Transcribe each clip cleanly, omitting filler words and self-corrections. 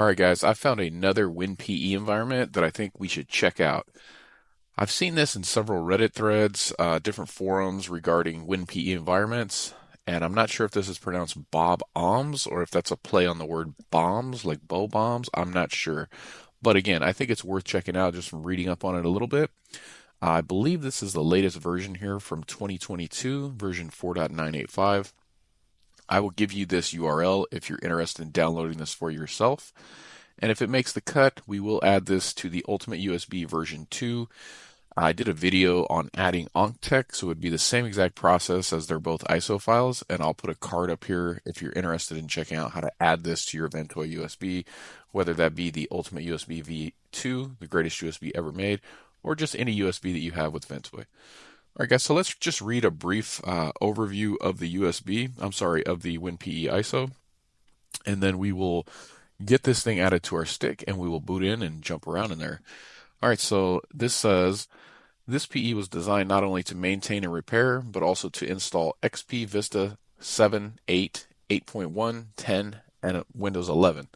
All right, guys, I found another WinPE environment that I think we should check out. I've seen this in several Reddit threads, different forums regarding WinPE environments, and I'm not sure if this is pronounced Bob.Ombs or if that's a play on the word bombs, like bow bombs. I'm not sure. But again, I think it's worth checking out just from reading up on it a little bit. I believe this is the latest version here from 2022, version 4.985. I will give you this URL if you're interested in downloading this for yourself. And if it makes the cut, we will add this to the Ultimate USB version 2. I did a video on adding OncTech, so it would be the same exact process as they're both ISO files, and I'll put a card up here if you're interested in checking out how to add this to your Ventoy USB, whether that be the Ultimate USB V2, the greatest USB ever made, or just any USB that you have with Ventoy. All right, guys, so let's just read a brief overview of the USB, of the WinPE ISO, and then we will get this thing added to our stick and we will boot in and jump around in there. All right, so this says this PE was designed not only to maintain and repair, but also to install XP Vista 7, 8, 8.1, 10, and Windows 11,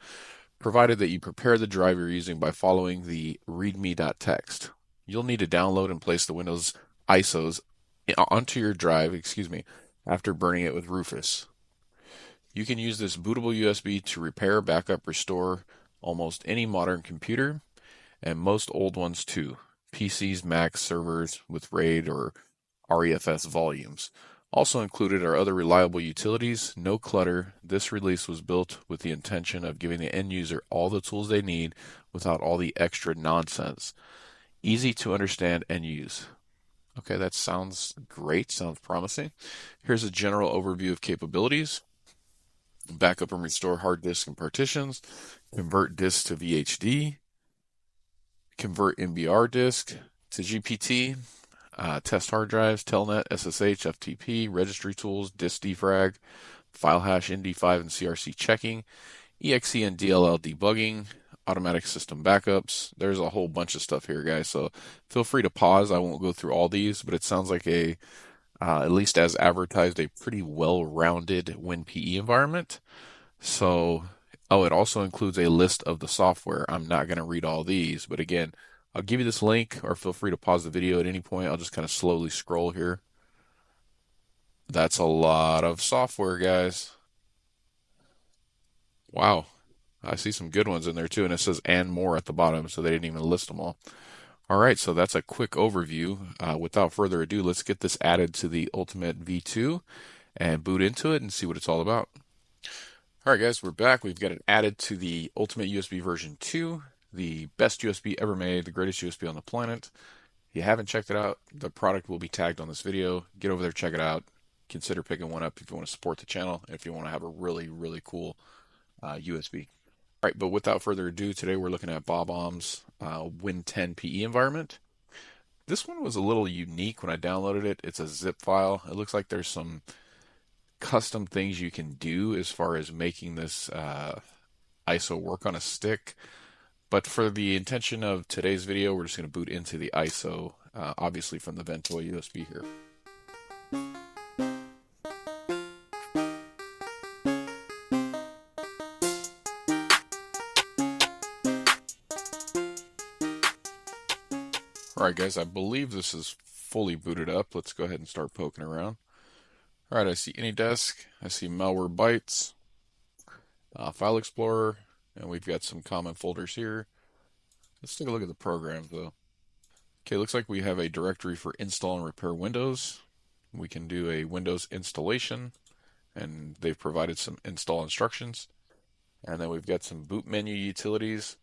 provided that you prepare the drive you're using by following the readme.txt. You'll need to download and place the Windows ISOs onto your drive, after burning it with Rufus. You can use this bootable USB to repair, backup, restore almost any modern computer, and most old ones too. PCs, Macs, servers with RAID or REFS volumes. Also included are other reliable utilities, no clutter. This release was built with the intention of giving the end user all the tools they need without all the extra nonsense. Easy to understand and use. Okay, that sounds great, sounds promising. Here's a general overview of capabilities. Backup and restore hard disk and partitions, convert disk to VHD, convert MBR disk to GPT, test hard drives, Telnet, SSH, FTP, registry tools, disk defrag, file hash, ND5 and CRC checking, EXE and DLL debugging, automatic system backups. There's a whole bunch of stuff here, guys, so feel free to pause. I won't go through all these, but it sounds like at least as advertised, a pretty well-rounded WinPE environment. So, it also includes a list of the software. I'm not going to read all these, but again, I'll give you this link or feel free to pause the video at any point. I'll just kind of slowly scroll here. That's a lot of software, guys. Wow. I see some good ones in there too, and it says and more at the bottom, so they didn't even list them all. All right, so that's a quick overview. Without further ado, let's get this added to the Ultimate V2 and boot into it and see what it's all about. All right, guys, we're back. We've got it added to the Ultimate USB version 2, the best USB ever made, the greatest USB on the planet. If you haven't checked it out, the product will be tagged on this video. Get over there, check it out. Consider picking one up if you want to support the channel and if you want to have a really, really cool USB. All right, but without further ado, today we're looking at Bob.Omb's Win 10 PE environment. This one was a little unique when I downloaded it. It's a zip file. It looks like there's some custom things you can do as far as making this ISO work on a stick. But for the intention of today's video, we're just going to boot into the ISO, obviously from the Ventoy USB here. Alright guys, I believe this is fully booted up. Let's go ahead and start poking around. Alright, I see AnyDesk, I see Malware Bytes, File Explorer, and we've got some common folders here. Let's take a look at the programs though. Okay, looks like we have a directory for install and repair Windows. We can do a Windows installation, and they've provided some install instructions. And then we've got some boot menu utilities,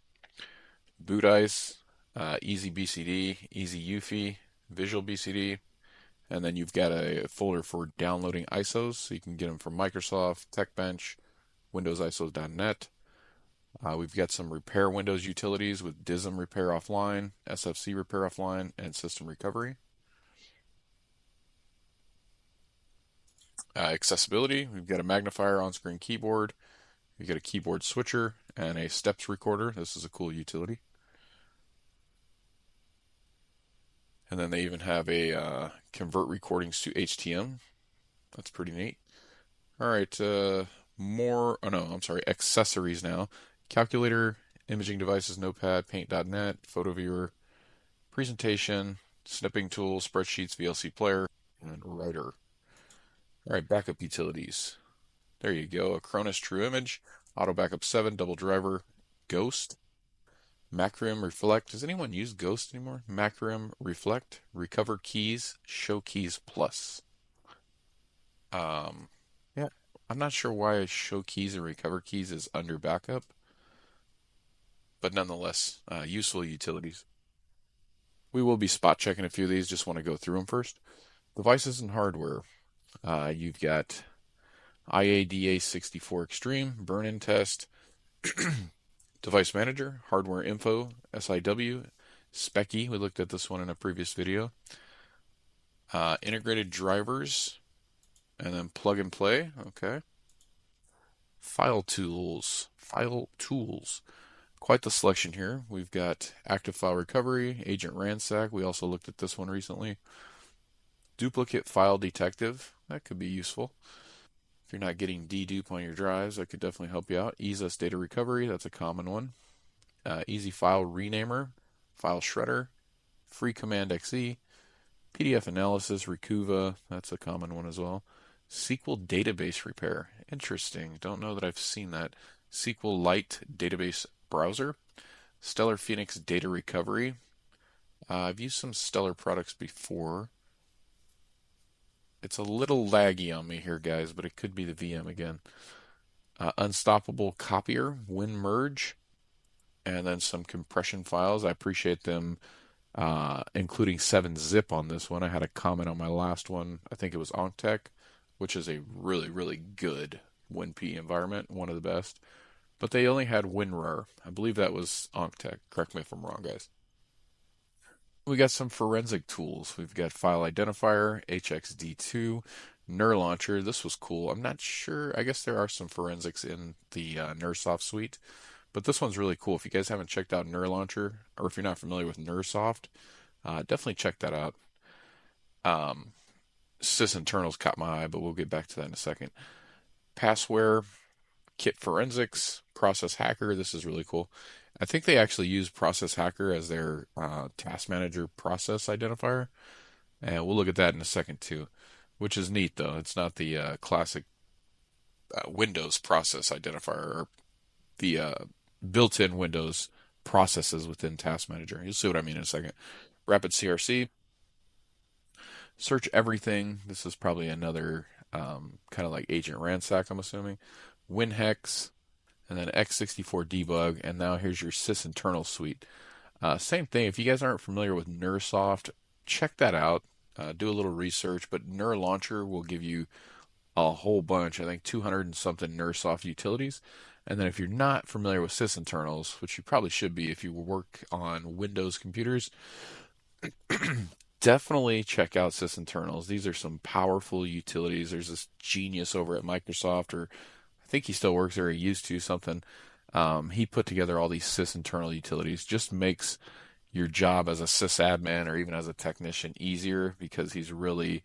boot ice, easy BCD, easy UFI, visual BCD, and then you've got a folder for downloading ISOs, so you can get them from Microsoft, TechBench, WindowsISOs.net. We've got some repair Windows utilities with DISM repair offline, SFC repair offline, and system recovery. Accessibility, we've got a magnifier on-screen keyboard, we've got a keyboard switcher, and a steps recorder. This is a cool utility. And then they even have a convert recordings to HTM. That's pretty neat. All right, accessories now. calculator, imaging devices, notepad, paint.net, photo viewer, presentation, snipping tool, spreadsheets, VLC player, and writer. All right, backup utilities. There you go. Acronis True Image, Auto Backup 7, Double Driver, Ghost, Macrium Reflect. Does anyone use Ghost anymore? Macrium Reflect, Recover Keys, Show Keys Plus. Um, yeah, I'm not sure why Show Keys and Recover Keys is under backup, but nonetheless, useful utilities. We will be spot checking a few of these. Just want to go through them first. Devices and hardware. You've got IADA64 Extreme, burn-in test, device manager, hardware info, SIW, Specky. We looked at this one in a previous video. Integrated drivers, and then plug and play. Okay. File tools. File tools. Quite the selection here. We've got active file recovery, agent ransack. We also looked at this one recently. Duplicate file detective. That could be useful. If you're not getting dedupe on your drives, that could definitely help you out. EaseUS data recovery. That's a common one. Easy file renamer, file shredder, free command XE, PDF analysis, Recuva. That's a common one as well. SQL database repair. Interesting. Don't know that I've seen that. SQLite database browser. Stellar Phoenix data recovery. I've used some Stellar products before. It's a little laggy on me here, guys, but it could be the VM again. Unstoppable copier, WinMerge, and then some compression files. I appreciate them including 7-zip on this one. I had a comment on my last one. I think it was OncTech, which is a really, really good WinP environment, one of the best. But they only had WinRAR. I believe that was OncTech. Correct me if I'm wrong, guys. We got some forensic tools. We've got File Identifier, HXD2, NurLauncher. This was cool. I'm not sure. I guess there are some forensics in the NurSoft suite, but this one's really cool. If you guys haven't checked out NurLauncher, or if you're not familiar with NurSoft, definitely check that out. Um, Sysinternals caught my eye, but we'll get back to that in a second. Passware, Kit Forensics, Process Hacker. This is really cool. I think they actually use Process Hacker as their task manager process identifier, and we'll look at that in a second too, which is neat though. It's not the classic Windows process identifier or the built-in Windows processes within Task Manager. You'll see what I mean in a second. Rapid CRC, search everything. This is probably another kind of like Agent Ransack, I'm assuming. WinHex, and then x64 debug, and now here's your sysinternal suite. Same thing. If you guys aren't familiar with NurSoft, check that out. Do a little research, but NurLauncher will give you a whole bunch. I think 200 and something NurSoft utilities. And then if you're not familiar with sysinternals, which you probably should be if you work on Windows computers, definitely check out sysinternals. These are some powerful utilities. There's this genius over at Microsoft, or I think he still works there. He used to something. He put together all these sysinternal utilities. Just makes your job as a sysadmin or even as a technician easier because he's really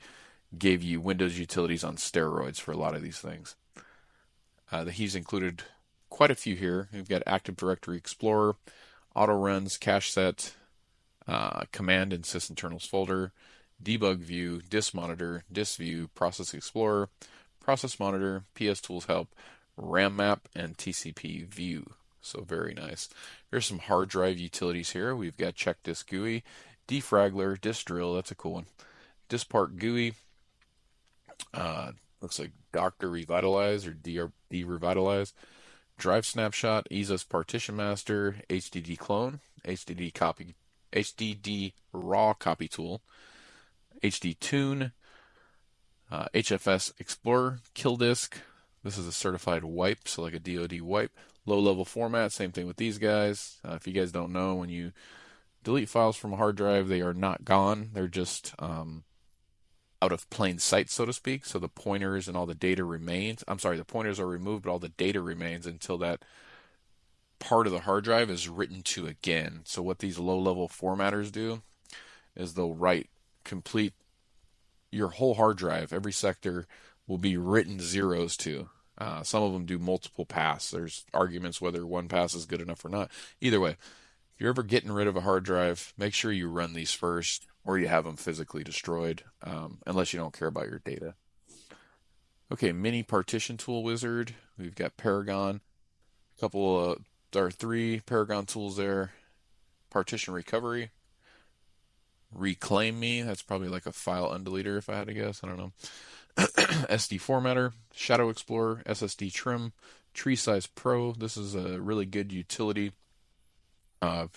gave you Windows utilities on steroids for a lot of these things. He's included quite a few here. We've got Active Directory Explorer, Auto Runs, Cache Set, Command and Sysinternals folder, Debug View, Disk Monitor, Disk View, Process Explorer, Process Monitor, PS Tools Help, RAM Map, and TCP View. So very nice. Here's some hard drive utilities here. We've got Check Disk GUI, Defraggler, Disk Drill, that's a cool one. Diskpart GUI, looks like Dr. Revitalize or D-Revitalize, Drive Snapshot, EaseUS Partition Master, HDD Clone, HDD Copy, HDD Raw Copy Tool, HD Tune, HFS Explorer, Kill Disk. This is a certified wipe, so like a DoD wipe. Low level format, same thing with these guys. If you guys don't know, when you delete files from a hard drive, they are not gone. They're just out of plain sight, so to speak. So the pointers and all the data remains. I'm sorry, the pointers are removed, but all the data remains until that part of the hard drive is written to again. So what these low level formatters do is they'll write complete your whole hard drive, every sector will be written zeros to. Some of them do multiple pass. There's arguments whether one pass is good enough or not. Either way, if you're ever getting rid of a hard drive, make sure you run these first or you have them physically destroyed, unless you don't care about your data. Okay, mini partition tool wizard. We've got Paragon, a couple of, there are three Paragon tools there. Partition recovery, reclaim me. That's probably like a file undeleter if I had to guess. I don't know. SD formatter, Shadow Explorer, SSD trim, Tree Size Pro. This is a really good utility. Uh,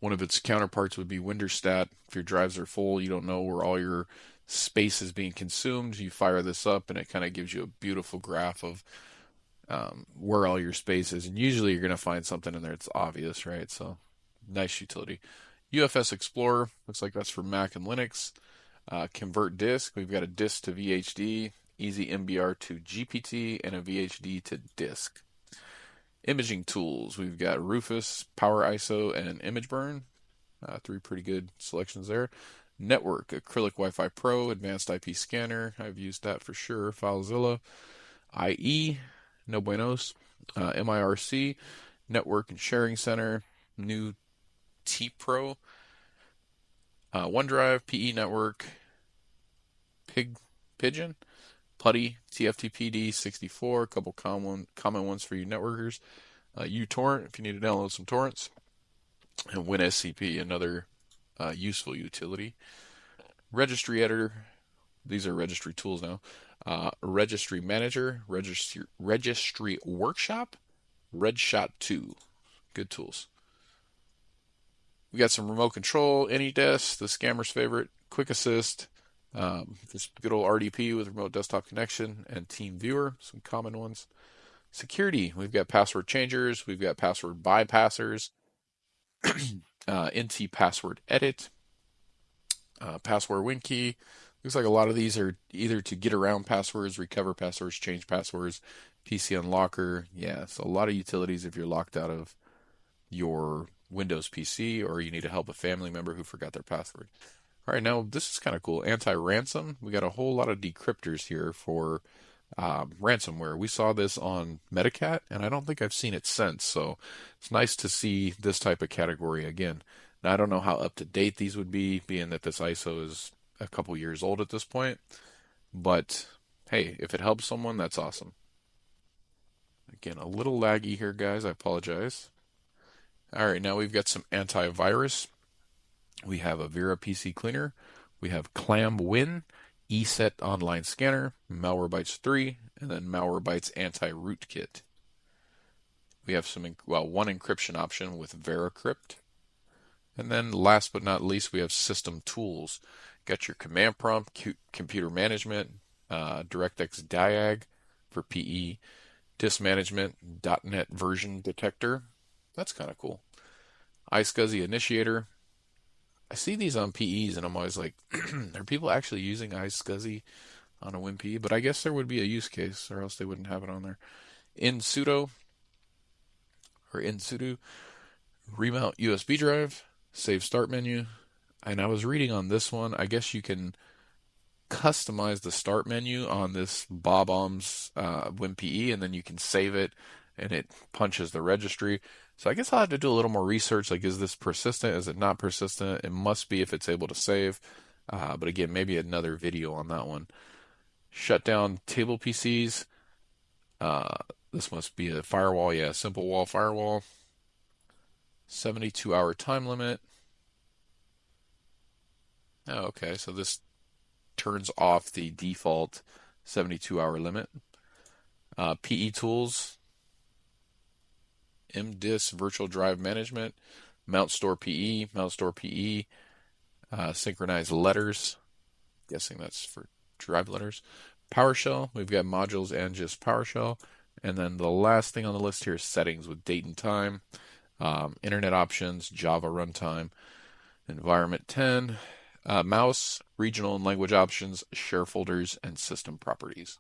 One of its counterparts would be Winterstat. If your drives are full, you don't know where all your space is being consumed. You fire this up, and it kind of gives you a beautiful graph of where all your space is. And usually, you're going to find something in there that's obvious, right? So, nice utility. UFS Explorer looks like that's for Mac and Linux. Convert disk. We've got a disk to VHD, easy MBR to GPT, and a VHD to disk. Imaging tools. We've got Rufus, Power ISO, and Image Burn. Three pretty good selections there. Network, Acrylic Wi-Fi Pro, Advanced IP Scanner. I've used that for sure. FileZilla. IE, No Buenos. MIRC, Network and Sharing Center. New T Pro. OneDrive, PE Network. Pigeon. Putty, TFTPD 64, a couple common ones for you networkers. uTorrent, if you need to download some torrents. And WinSCP, another useful utility. Registry Editor, these are registry tools now. Registry Manager, Registry Workshop, RedShot 2, good tools. We got some remote control, AnyDesk, the scammer's favorite, Quick Assist, this good old RDP with remote desktop connection, and TeamViewer, some common ones. Security, we've got password changers, we've got password bypassers, NT password edit, password win key. Looks like a lot of these are either to get around passwords, recover passwords, change passwords, PC unlocker. Yeah, so a lot of utilities if you're locked out of your Windows PC or you need to help a family member who forgot their password. All right, now this is kind of cool. Anti-ransom. We got a whole lot of decryptors here for ransomware. We saw this on Metacat, and I don't think I've seen it since. So it's nice to see this type of category again. Now, I don't know how up to date these would be, being that this ISO is a couple years old at this point. But hey, if it helps someone, that's awesome. Again, a little laggy here, guys. I apologize. All right, now we've got some antivirus. We have a Vera PC cleaner. We have ClamWin, ESET online scanner, Malwarebytes 3, and then Malwarebytes anti-rootkit. We have one encryption option with VeraCrypt. And then last but not least, we have system tools. Got your command prompt, computer management, DirectX Diag for PE, disk management, .NET version detector. That's kind of cool. iSCSI initiator. I see these on PEs and I'm always like, are people actually using iSCSI on a WinPE? But I guess there would be a use case or else they wouldn't have it on there. In sudo, remount USB drive, save start menu. And I was reading on this one, I guess you can customize the start menu on this Bob.Omb's WinPE, and then you can save it, and it punches the registry. So I guess I'll have to do a little more research. Like, is this persistent? Is it not persistent? It must be if it's able to save. But again, maybe another video on that one. Shut down table PCs. This must be a firewall. Yeah, simple wall firewall. 72-hour time limit. Oh, okay. So this turns off the default 72-hour limit. PE tools, MDIS virtual drive management, mount store PE, synchronize letters. Guessing that's for drive letters. PowerShell, we've got modules and just PowerShell. And then the last thing on the list here is settings with date and time, internet options, Java runtime, environment 10, mouse, regional and language options, share folders, and system properties.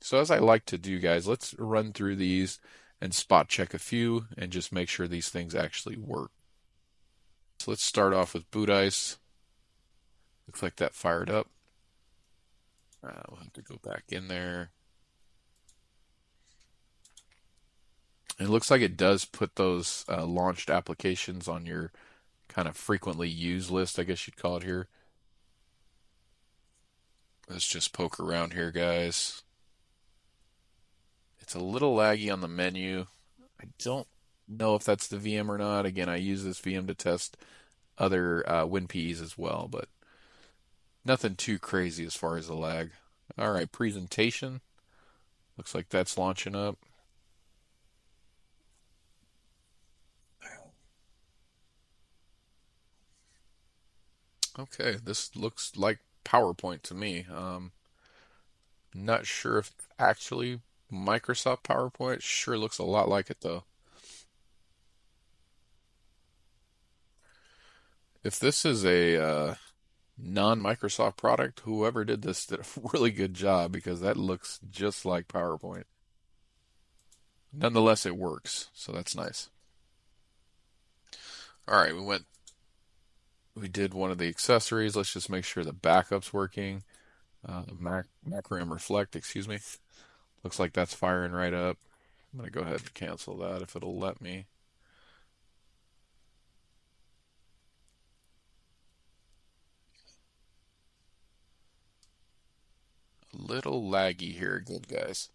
So as I like to do, guys, let's run through these and spot check a few and just make sure these things actually work. So let's start off with boot ice. Looks like that fired up. We'll have to go back in there. It looks like it does put those launched applications on your kind of frequently used list, I guess you'd call it here. Let's just poke around here, guys. It's a little laggy on the menu. I don't know if that's the VM or not. Again, I use this VM to test other WinPEs as well, but nothing too crazy as far as the lag. All right, presentation. Looks like that's launching up. Okay, this looks like PowerPoint to me. Not sure if actually Microsoft PowerPoint. Sure looks a lot like it though. If this is a non-Microsoft product, whoever did this did a really good job because that looks just like PowerPoint. Nonetheless, it works, so that's nice. All right, we did one of the accessories. Let's just make sure the backup's working. Mac RAM Reflect, excuse me. Looks like that's firing right up. I'm gonna go ahead and cancel that if it'll let me. A little laggy here, good guys.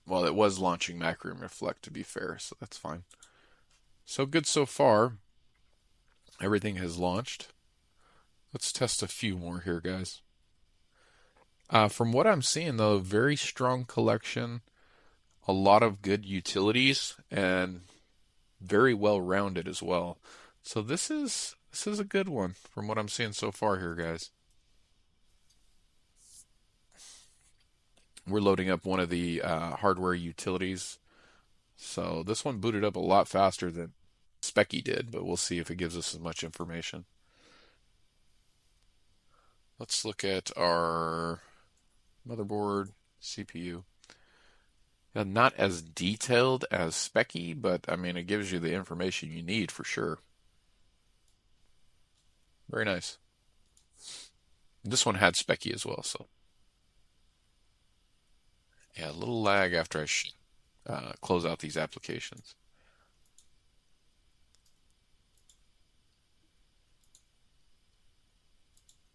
Well, it was launching Mac RAM Reflect to be fair, so that's fine. So good so far. Everything has launched. Let's test a few more here, guys. From what I'm seeing, though, very strong collection, a lot of good utilities, and very well rounded as well. So this is a good one from what I'm seeing so far here, guys. We're loading up one of the hardware utilities, so this one booted up a lot faster than Specky did, but we'll see if it gives us as much information. Let's look at our motherboard, CPU. Not as detailed as Specky, but I mean, it gives you the information you need for sure. Very nice. This one had Specky as well, so yeah, a little lag after I close out these applications.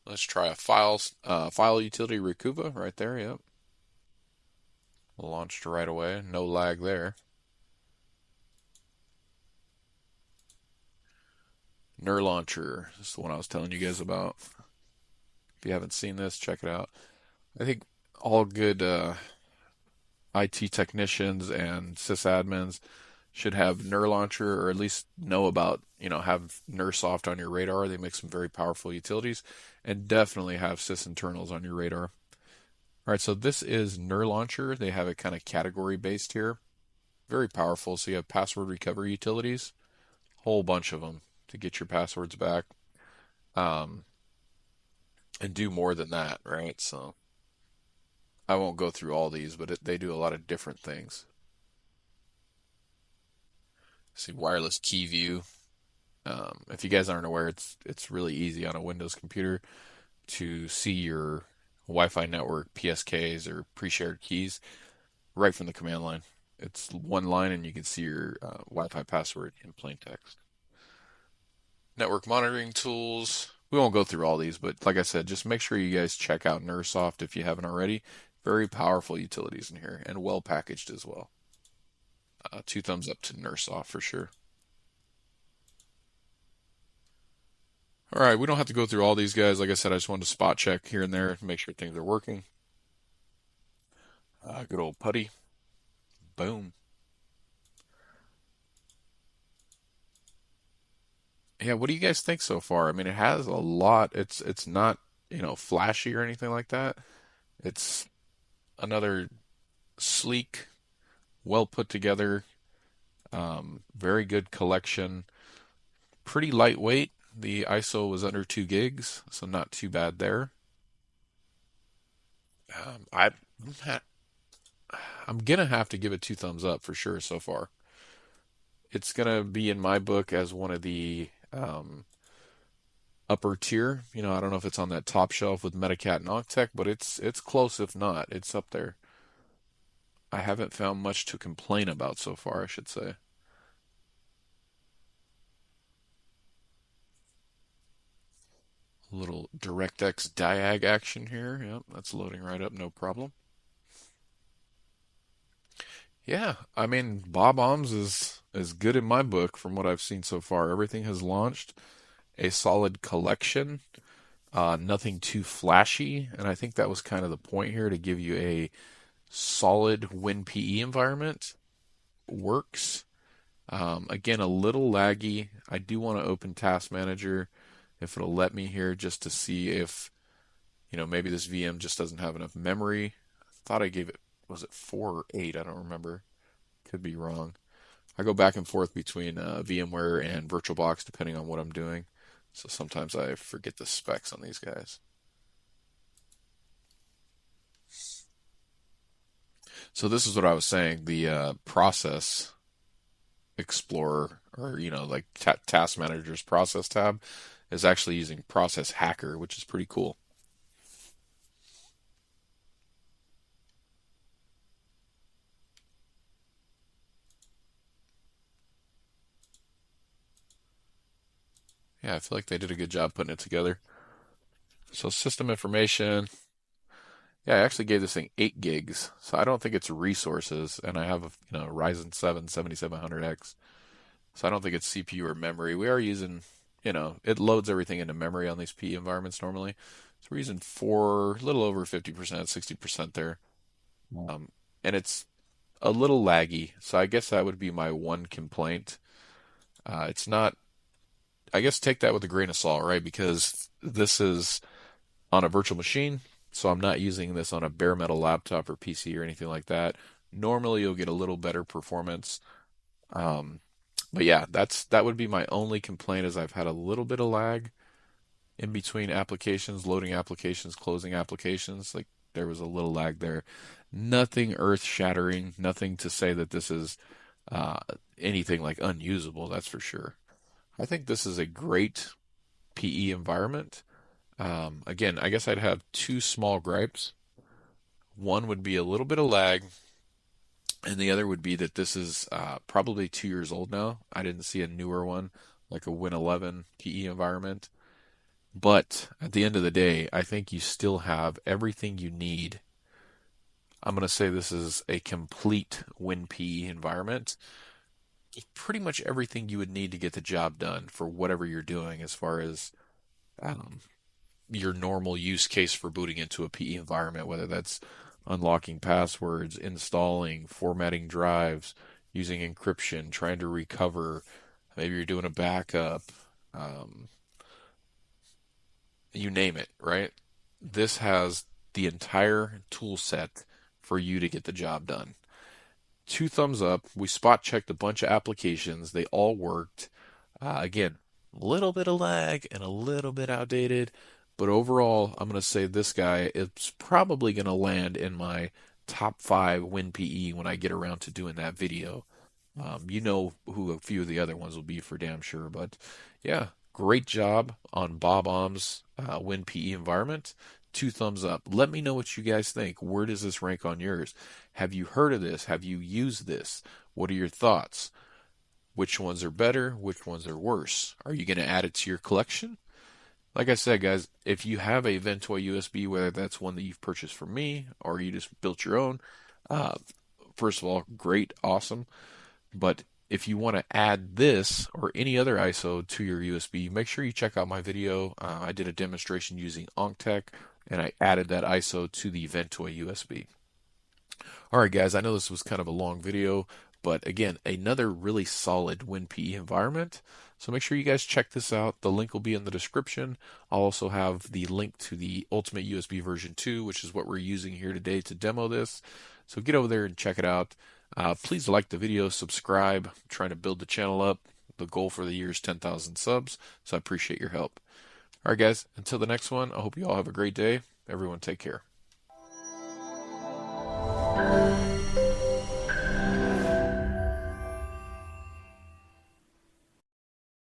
Let's try a file utility Recuva right there. Yep, launched right away. No lag there. NER Launcher. This is the one I was telling you guys about. If you haven't seen this, check it out. I think all good IT technicians and sysadmins should have NER Launcher or at least know about, have NERSoft on your radar. They make some very powerful utilities and definitely have sysinternals on your radar. All right, so this is NER Launcher. They have it kind of category based here. Very powerful. So you have password recovery utilities, whole bunch of them to get your passwords back, um, and do more than that, right? So I won't go through all these, but they do a lot of different things. See, wireless key view. If you guys aren't aware, it's really easy on a Windows computer to see your Wi-Fi network PSKs or pre-shared keys right from the command line. It's one line, and you can see your Wi-Fi password in plain text. Network monitoring tools. We won't go through all these, but like I said, just make sure you guys check out NERSoft if you haven't already. Very powerful utilities in here and well packaged as well. Two thumbs up to NERSoft for sure. All right, we don't have to go through all these guys. Like I said, I just wanted to spot check here and there, make sure things are working. Good old putty. Boom. Yeah, what do you guys think so far? I mean, it has a lot. It's not, flashy or anything like that. It's another sleek, well put together, very good collection. Pretty lightweight. The ISO was under 2 gigs, so not too bad there. I'm gonna have to give it two thumbs up for sure so far. It's gonna be in my book as one of the upper tier. I don't know if it's on that top shelf with Metacat and Octech, but it's close if not. It's up there. I haven't found much to complain about so far, I should say. A little DirectX diag action here. Yep, that's loading right up, no problem. Yeah, I mean, Bob.Ombs is good in my book from what I've seen so far. Everything has launched a solid collection, nothing too flashy, and I think that was kind of the point here to give you a solid WinPE environment. Works. Again, a little laggy. I do want to open Task Manager if it'll let me here just to see if, maybe this VM just doesn't have enough memory. I thought I gave it, was it 4 or 8? I don't remember. Could be wrong. I go back and forth between VMware and VirtualBox depending on what I'm doing. So sometimes I forget the specs on these guys. So this is what I was saying. The process Explorer, or like Task Manager's process tab, is actually using Process Hacker, which is pretty cool. Yeah, I feel like they did a good job putting it together. So system information. Yeah, I actually gave this thing 8 gigs, so I don't think it's resources, and I have a Ryzen 7 7700X, so I don't think it's CPU or memory. We are using, it loads everything into memory on these PE environments normally. So we're using a little over 50%, 60% there. And it's a little laggy, so I guess that would be my one complaint. It's not, I guess take that with a grain of salt, right? Because this is on a virtual machine, so I'm not using this on a bare metal laptop or PC or anything like that. Normally, you'll get a little better performance. Um, but yeah, that would be my only complaint is I've had a little bit of lag in between applications, loading applications, closing applications. Like there was a little lag there. Nothing earth-shattering, nothing to say that this is uh, anything like unusable, that's for sure. I think this is a great PE environment. Again, I guess I'd have two small gripes. One would be a little bit of lag, and the other would be that this is probably 2 years old now. I didn't see a newer one like a Win 11 PE environment. But at the end of the day, I think you still have everything you need. I'm going to say this is a complete WinPE environment. Pretty much everything you would need to get the job done for whatever you're doing as far as um, your normal use case for booting into a PE environment, whether that's unlocking passwords, installing, formatting drives, using encryption, trying to recover. Maybe you're doing a backup. Um, you name it, right? This has the entire tool set for you to get the job done. Two thumbs up. We spot checked a bunch of applications. They all worked. Again, a little bit of lag and a little bit outdated, but overall, I'm going to say this guy is probably going to land in my top 5 WinPE when I get around to doing that video. You know who a few of the other ones will be for damn sure, but yeah, great job on Bob.Omb's WinPE environment. Two thumbs up. Let me know what you guys think. Where does this rank on yours? Have you heard of this? Have you used this? What are your thoughts? Which ones are better? Which ones are worse? Are you going to add it to your collection? Like I said, guys, if you have a Ventoy USB, whether that's one that you've purchased from me or you just built your own, uh, first of all, great, awesome. But if you want to add this or any other ISO to your USB, make sure you check out my video. I did a demonstration using OncTech, and I added that ISO to the Ventoy USB. All right, guys, I know this was kind of a long video, but again, another really solid WinPE environment. So make sure you guys check this out. The link will be in the description. I'll also have the link to the Ultimate USB version 2, which is what we're using here today to demo this. So get over there and check it out. Please like the video, subscribe. I'm trying to build the channel up. The goal for the year is 10,000 subs, so I appreciate your help. All right, guys, until the next one, I hope you all have a great day. Everyone, take care.